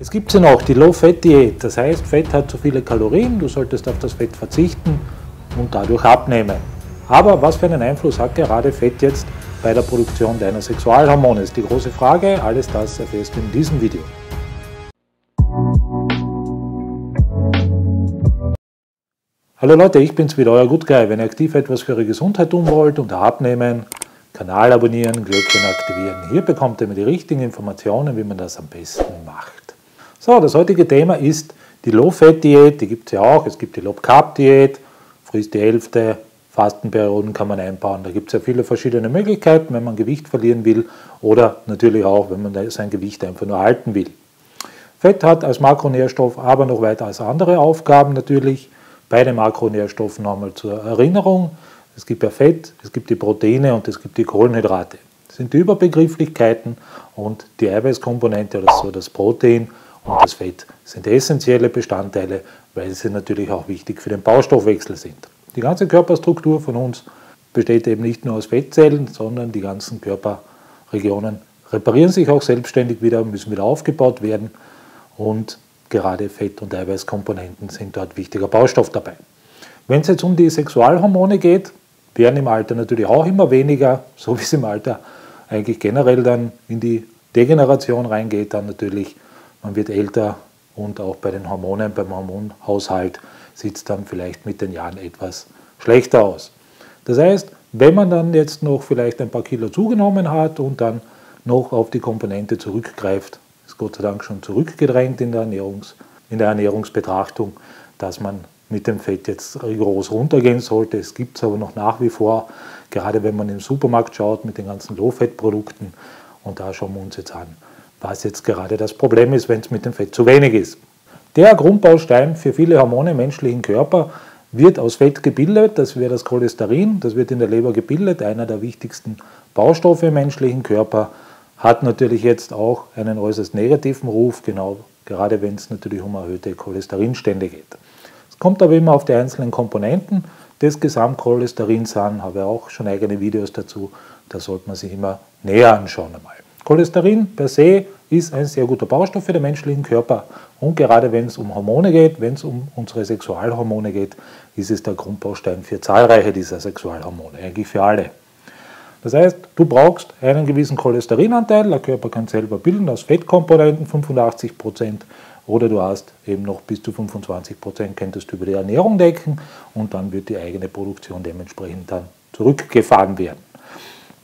Es gibt ja noch die Low-Fat-Diät, das heißt, Fett hat zu viele Kalorien, du solltest auf das Fett verzichten und dadurch abnehmen. Aber was für einen Einfluss hat gerade Fett jetzt bei der Produktion deiner Sexualhormone? Ist die große Frage, alles das erfährst du in diesem Video. Hallo Leute, ich bin's wieder, euer Good Guy. Wenn ihr aktiv etwas für eure Gesundheit tun wollt und abnehmen, Kanal abonnieren, Glöckchen aktivieren. Hier bekommt ihr immer die richtigen Informationen, wie man das am besten macht. So, das heutige Thema ist die Low-Fat-Diät, die gibt es ja auch. Es gibt die Low-Carb-Diät, frisst die Hälfte, Fastenperioden kann man einbauen. Da gibt es ja viele verschiedene Möglichkeiten, wenn man Gewicht verlieren will oder natürlich auch, wenn man sein Gewicht einfach nur halten will. Fett hat als Makronährstoff aber noch weiter als andere Aufgaben natürlich. Bei den Makronährstoffen nochmal zur Erinnerung. Es gibt ja Fett, es gibt die Proteine und es gibt die Kohlenhydrate. Das sind die Überbegrifflichkeiten und die Eiweißkomponente, also das Protein und das Fett, sind essentielle Bestandteile, weil sie natürlich auch wichtig für den Baustoffwechsel sind. Die ganze Körperstruktur von uns besteht eben nicht nur aus Fettzellen, sondern die ganzen Körperregionen reparieren sich auch selbstständig wieder, müssen wieder aufgebaut werden und gerade Fett- und Eiweißkomponenten sind dort wichtiger Baustoff dabei. Wenn es jetzt um die Sexualhormone geht, werden im Alter natürlich auch immer weniger, so wie es im Alter eigentlich generell dann in die Degeneration reingeht, dann natürlich, man wird älter und auch bei den Hormonen, beim Hormonhaushalt sieht es dann vielleicht mit den Jahren etwas schlechter aus. Das heißt, wenn man dann jetzt noch vielleicht ein paar Kilo zugenommen hat und dann noch auf die Komponente zurückgreift, ist Gott sei Dank schon zurückgedrängt in der Ernährungsbetrachtung, dass man mit dem Fett jetzt rigoros runtergehen sollte. Es gibt es aber noch nach wie vor, gerade wenn man im Supermarkt schaut mit den ganzen Low-Fat-Produkten. Und da schauen wir uns jetzt an, was jetzt gerade das Problem ist, wenn es mit dem Fett zu wenig ist. Der Grundbaustein für viele Hormone im menschlichen Körper wird aus Fett gebildet, das wäre das Cholesterin, das wird in der Leber gebildet, einer der wichtigsten Baustoffe im menschlichen Körper. Hat natürlich jetzt auch einen äußerst negativen Ruf, genau, gerade wenn es natürlich um erhöhte Cholesterinstände geht. Es kommt aber immer auf die einzelnen Komponenten des Gesamtcholesterins an, habe auch schon eigene Videos dazu, da sollte man sich immer näher anschauen einmal. Cholesterin per se ist ein sehr guter Baustoff für den menschlichen Körper und gerade wenn es um Hormone geht, wenn es um unsere Sexualhormone geht, ist es der Grundbaustein für zahlreiche dieser Sexualhormone, eigentlich für alle. Das heißt, du brauchst einen gewissen Cholesterinanteil, der Körper kann selber bilden aus Fettkomponenten, 85%, oder du hast eben noch bis zu 25%, könntest du über die Ernährung decken und dann wird die eigene Produktion dementsprechend dann zurückgefahren werden.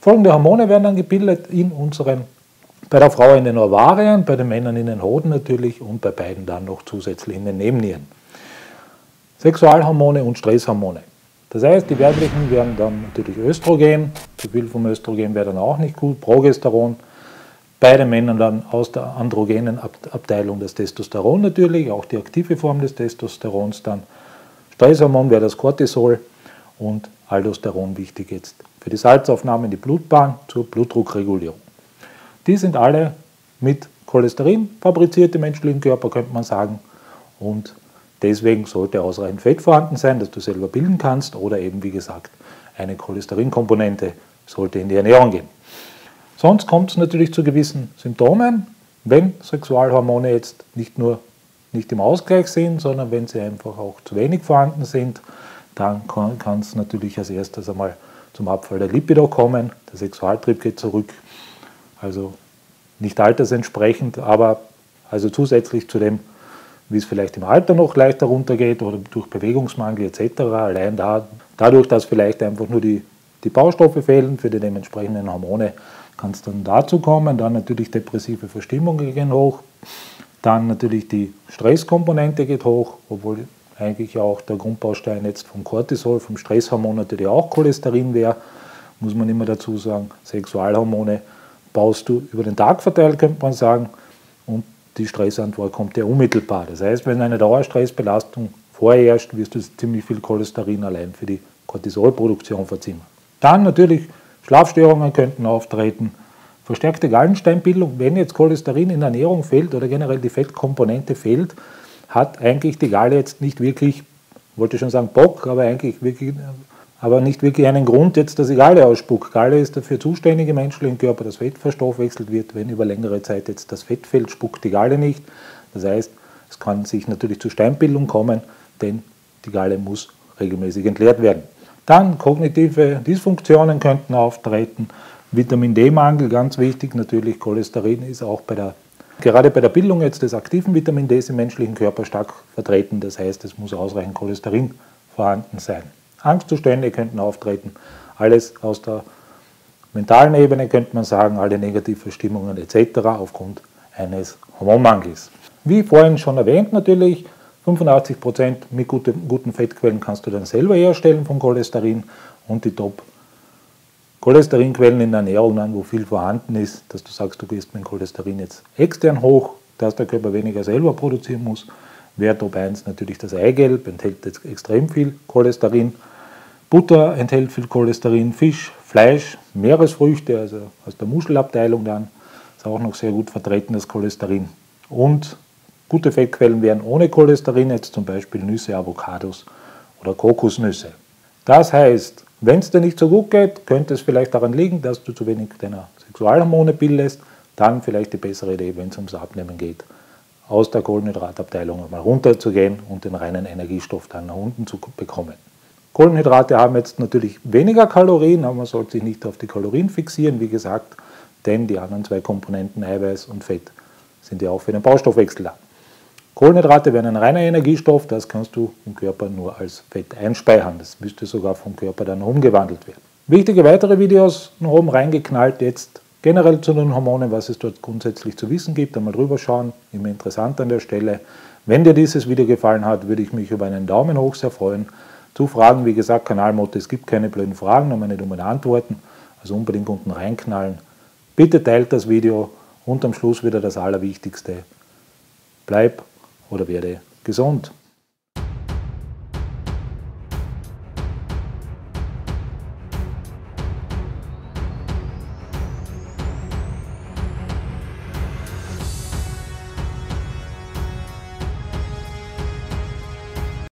Folgende Hormone werden dann gebildet bei der Frau in den Ovarien, bei den Männern in den Hoden natürlich und bei beiden dann noch zusätzlich in den Nebennieren. Sexualhormone und Stresshormone. Das heißt, die weiblichen werden dann natürlich Östrogen, zu viel vom Östrogen wäre dann auch nicht gut, Progesteron, bei den Männern dann aus der androgenen Abteilung das Testosteron natürlich, auch die aktive Form des Testosterons dann. Stresshormon wäre das Cortisol und Aldosteron wichtig jetzt für die Salzaufnahme in die Blutbahn zur Blutdruckregulierung. Die sind alle mit Cholesterin fabriziert im menschlichen Körper, könnte man sagen, und deswegen sollte ausreichend Fett vorhanden sein, das du selber bilden kannst oder eben, wie gesagt, eine Cholesterinkomponente sollte in die Ernährung gehen. Sonst kommt es natürlich zu gewissen Symptomen, wenn Sexualhormone jetzt nicht im Ausgleich sind, sondern wenn sie einfach auch zu wenig vorhanden sind, dann kann es natürlich als erstes einmal zum Abfall der Libido kommen, der Sexualtrieb geht zurück, also nicht altersentsprechend, aber also zusätzlich zu dem, wie es vielleicht im Alter noch leichter runtergeht oder durch Bewegungsmangel etc. Allein dadurch, dass vielleicht einfach nur die Baustoffe fehlen für die dementsprechenden Hormone, kann es dann dazu kommen. Dann natürlich depressive Verstimmungen gehen hoch. Dann natürlich die Stresskomponente geht hoch, obwohl eigentlich auch der Grundbaustein jetzt vom Cortisol, vom Stresshormon natürlich auch Cholesterin wäre. Muss man immer dazu sagen, Sexualhormone baust du über den Tag verteilt, könnte man sagen. Und die Stressantwort kommt ja unmittelbar. Das heißt, wenn eine Dauerstressbelastung vorherrscht, wirst du ziemlich viel Cholesterin allein für die Cortisolproduktion verziehen. Dann natürlich Schlafstörungen könnten auftreten, verstärkte Gallensteinbildung. Wenn jetzt Cholesterin in der Ernährung fehlt oder generell die Fettkomponente fehlt, hat eigentlich die Galle jetzt nicht wirklich, wollte schon sagen Bock, aber eigentlich wirklich, aber nicht wirklich einen Grund jetzt, dass sie Galle ausspuckt. Galle ist dafür zuständig im menschlichen Körper, dass Fett verstoffwechselt wird. Wenn über längere Zeit jetzt das Fett fehlt, spuckt die Galle nicht. Das heißt, es kann sich natürlich zu Steinbildung kommen, denn die Galle muss regelmäßig entleert werden. Dann kognitive Dysfunktionen könnten auftreten. Vitamin D-Mangel, ganz wichtig, natürlich Cholesterin ist auch gerade bei der Bildung jetzt des aktiven Vitamin D im menschlichen Körper stark vertreten. Das heißt, es muss ausreichend Cholesterin vorhanden sein. Angstzustände könnten auftreten. Alles aus der mentalen Ebene könnte man sagen, alle negative Stimmungen etc. aufgrund eines Hormonmangels. Wie vorhin schon erwähnt natürlich, 85% mit guten Fettquellen kannst du dann selber herstellen von Cholesterin und die Top-Cholesterinquellen in der Ernährung, dann, wo viel vorhanden ist, dass du sagst, du gehst mit dem Cholesterin jetzt extern hoch, dass der Körper weniger selber produzieren muss. Wäre Top 1 natürlich das Eigelb, enthält jetzt extrem viel Cholesterin. Butter enthält viel Cholesterin, Fisch, Fleisch, Meeresfrüchte, also aus der Muschelabteilung dann, ist auch noch sehr gut vertreten das Cholesterin. Und gute Fettquellen wären ohne Cholesterin, jetzt zum Beispiel Nüsse, Avocados oder Kokosnüsse. Das heißt, wenn es dir nicht so gut geht, könnte es vielleicht daran liegen, dass du zu wenig deiner Sexualhormone bildest, dann vielleicht die bessere Idee, wenn es ums Abnehmen geht, aus der Kohlenhydratabteilung mal runterzugehen und den reinen Energiestoff dann nach unten zu bekommen. Kohlenhydrate haben jetzt natürlich weniger Kalorien, aber man sollte sich nicht auf die Kalorien fixieren, wie gesagt, denn die anderen zwei Komponenten, Eiweiß und Fett, sind ja auch für den Baustoffwechsel da. Kohlenhydrate wären ein reiner Energiestoff, das kannst du im Körper nur als Fett einspeichern. Das müsste sogar vom Körper dann umgewandelt werden. Wichtige weitere Videos nach oben reingeknallt, jetzt generell zu den Hormonen, was es dort grundsätzlich zu wissen gibt, einmal drüber schauen, immer interessant an der Stelle. Wenn dir dieses Video gefallen hat, würde ich mich über einen Daumen hoch sehr freuen. Zu Fragen, wie gesagt, Kanalmotto, es gibt keine blöden Fragen, nur meine dummen Antworten, also unbedingt unten reinknallen. Bitte teilt das Video und am Schluss wieder das Allerwichtigste. Bleib oder werde gesund.